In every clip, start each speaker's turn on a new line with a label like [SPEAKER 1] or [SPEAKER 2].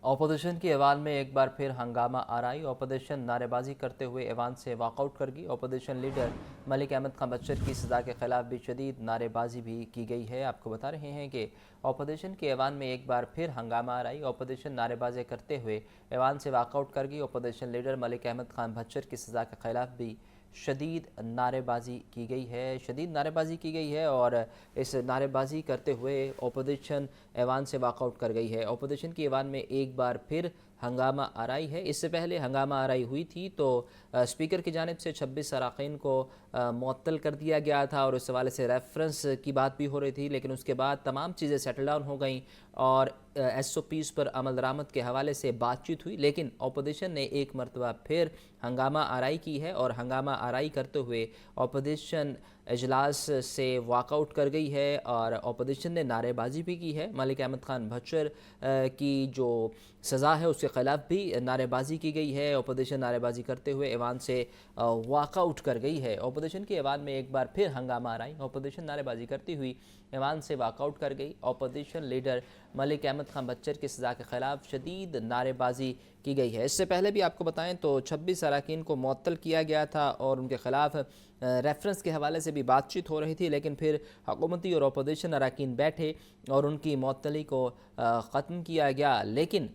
[SPEAKER 1] Opposition की ऐवान में एक बार फिर हंगामा आराई। अपोजिशन नारेबाजी करते हुए ऐवान से वॉकआउट कर गई। अपोजिशन लीडर मलिक अहमद खान बच्चर की सज़ा के खिलाफ भी शदीद नारेबाजी भी की गई है। आपको बता रहे हैं कि अपोजिशन के ऐवान में एक बार फिर हंगामा आराई। अपोजिशन नारेबाजी करते हुए ऐवान से वॉकआउट कर गई। अपोजिशन लीडर मलिक अहमद खान बच्चर की सज़ा के खिलाफ भी शदीद नारेबाजी की गई है। शदीद नारेबाजी की गई है और इस नारेबाजी करते हुए अपोजिशन ऐवान से वॉकआउट कर गई है। अपोजिशन की ऐवान में एक बार फिर हंगामा आराई है। इससे पहले हंगामा आराई हुई थी तो स्पीकर की जानिब से 26 अरकान को मुअत्तल कर दिया गया था और उस हवाले से रेफरेंस की बात भी हो रही थी, लेकिन उसके बाद तमाम चीज़ें सेटल डाउन हो गई और SOPs पर अमल दरामद के हवाले से बातचीत हुई। लेकिन अपोजिशन ने एक मरतबा फिर हंगामा आराई की है और हंगामा आराई करते हुए अपोजिशन इजलास से वॉकआउट कर गई है और अपोजिशन ने नारेबाजी भी की है। मलिक अहमद खान बच्चर की जो सज़ा है उसके ख़िलाफ़ भी नारेबाजी की गई है। अपोजिशन नारेबाजी करते हुए ऐवान से वॉकआउट कर गई है। अपोजिशन के ऐवान में एक बार फिर हंगामा आराई। अपोजिशन नारेबाजी करती हुई ऐवान से वॉकआउट कर गई। अपोजिशन लीडर मलिक अहमद खान बच्चर की सज़ा के खिलाफ शदीद नारेबाजी की गई है। इससे पहले भी आपको बताएं तो 26 अरकान को मुअत्तल किया गया था और उनके खिलाफ रेफरेंस के हवाले से भी बातचीत हो रही थी, लेकिन फिर हुकूमती और अपोजिशन अरकान बैठे और उनकी मुअत्तली को ख़त्म किया गया। लेकिन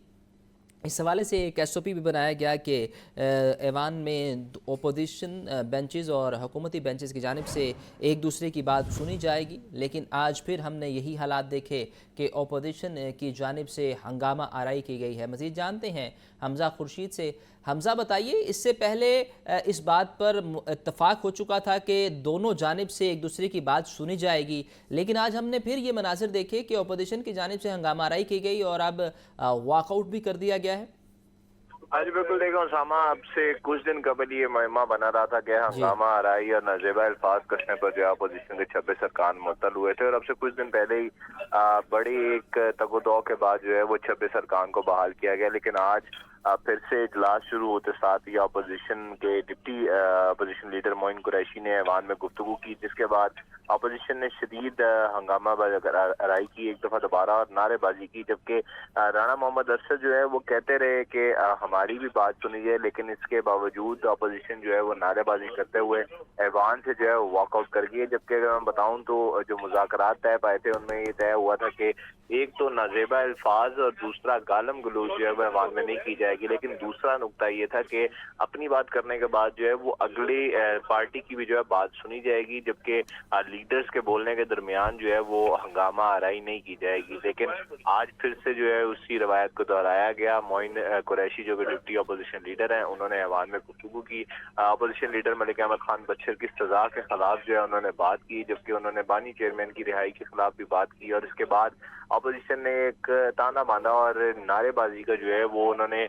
[SPEAKER 1] इस हवाले से एक SOP भी बनाया गया कि ऐवान में अपोजिशन बेंचेस और हुकूमती बेंचेस की जानिब से एक दूसरे की बात सुनी जाएगी। लेकिन आज फिर हमने यही हालात देखे कि अपोजिशन की जानिब से हंगामा आराई की गई है। मज़ीद जानते हैं हमज़ा खुर्शीद से। हमज़ा बताइए, इससे पहले इस बात पर इत्तफ़ाक़ हो चुका था कि दोनों जानिब से एक दूसरे की बात सुनी जाएगी, लेकिन आज हमने फिर ये मनाज़िर देखे कि अपोजिशन की जानिब से हंगामा आराई की गई और अब वॉकआउट भी कर दिया गया है।
[SPEAKER 2] हाँ जी बिल्कुल, देखो उसामा, अब से कुछ दिन कबल ये मुहिमा बना रहा था कि
[SPEAKER 1] जी।
[SPEAKER 2] हंगामा आराई और नाजेबा अल्फाज कसने पर जो है अपोजिशन के 26 अरकान मुअत्तल हुए थे और अब से कुछ दिन पहले ही बड़ी एक तगोदौ के बाद जो है वो 26 अरकान को बहाल किया गया। लेकिन आज फिर से इजलास शुरू होते साथ ही अपोजिशन के deputy opposition leader Moin Qureshi ने ऐवान में गुफ्तगू की, जिसके बाद अपोजिशन ने शदीद हंगामा आराई की, एक दफ़ा दोबारा और नारेबाजी की। जबकि राणा मोहम्मद अरशद जो है वो कहते रहे कि हमारी भी बात सुनी जाए, लेकिन इसके बावजूद अपोजिशन जो है वो नारेबाजी करते हुए ऐवान से जो है वॉकआउट कर गई है। जबकि अगर मैं बताऊं तो जो मुज़ाकरात तय पाए थे उनमें ये तय हुआ था कि एक तो नाजेबा अल्फाज और दूसरा गालम गलूज जो है वो ऐवान में नहीं की जाएगी, लेकिन दूसरा नुकता ये था कि अपनी बात करने के बाद जो है वो अगली पार्टी की भी जो है बात सुनी जाएगी, जबकि लीडर्स के बोलने के दरमियान जो है वो हंगामा आराई नहीं की जाएगी। लेकिन आज फिर से जो है उसी रवायत को दोहराया गया। मोइन कुरैशी जो कि डिप्टी अपोजिशन लीडर हैं, उन्होंने ऐवान में गुफ्तगू की। अपोजिशन लीडर मलिक अहमद खान बच्चर की सजा के खिलाफ जो है उन्होंने बात की, जबकि उन्होंने बानी चेयरमैन की रिहाई के खिलाफ भी बात की और इसके बाद अपोजिशन ने एक ताना बांधा और नारेबाजी का जो है वो उन्होंने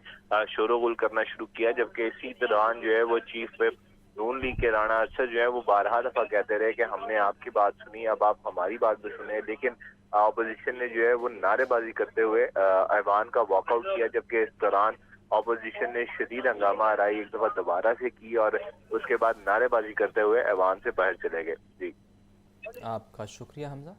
[SPEAKER 2] शोरगुल करना शुरू किया। जबकि इसी दौरान जो है वो चीफ व्हिप नून लीग के राणा अरशद जो है वो बारहा दफा कहते रहे कि हमने आपकी बात सुनी, अब आप हमारी बात भी सुने। लेकिन अपोजिशन ने जो है वो नारेबाजी करते हुए ऐवान का वॉकआउट किया, जबकि इस दौरान अपोजिशन ने शदीद हंगामा आराई एक दफा दोबारा से की और उसके बाद नारेबाजी करते हुए ऐवान से बाहर चले गए। जी,
[SPEAKER 1] आपका शुक्रिया हमज़ा।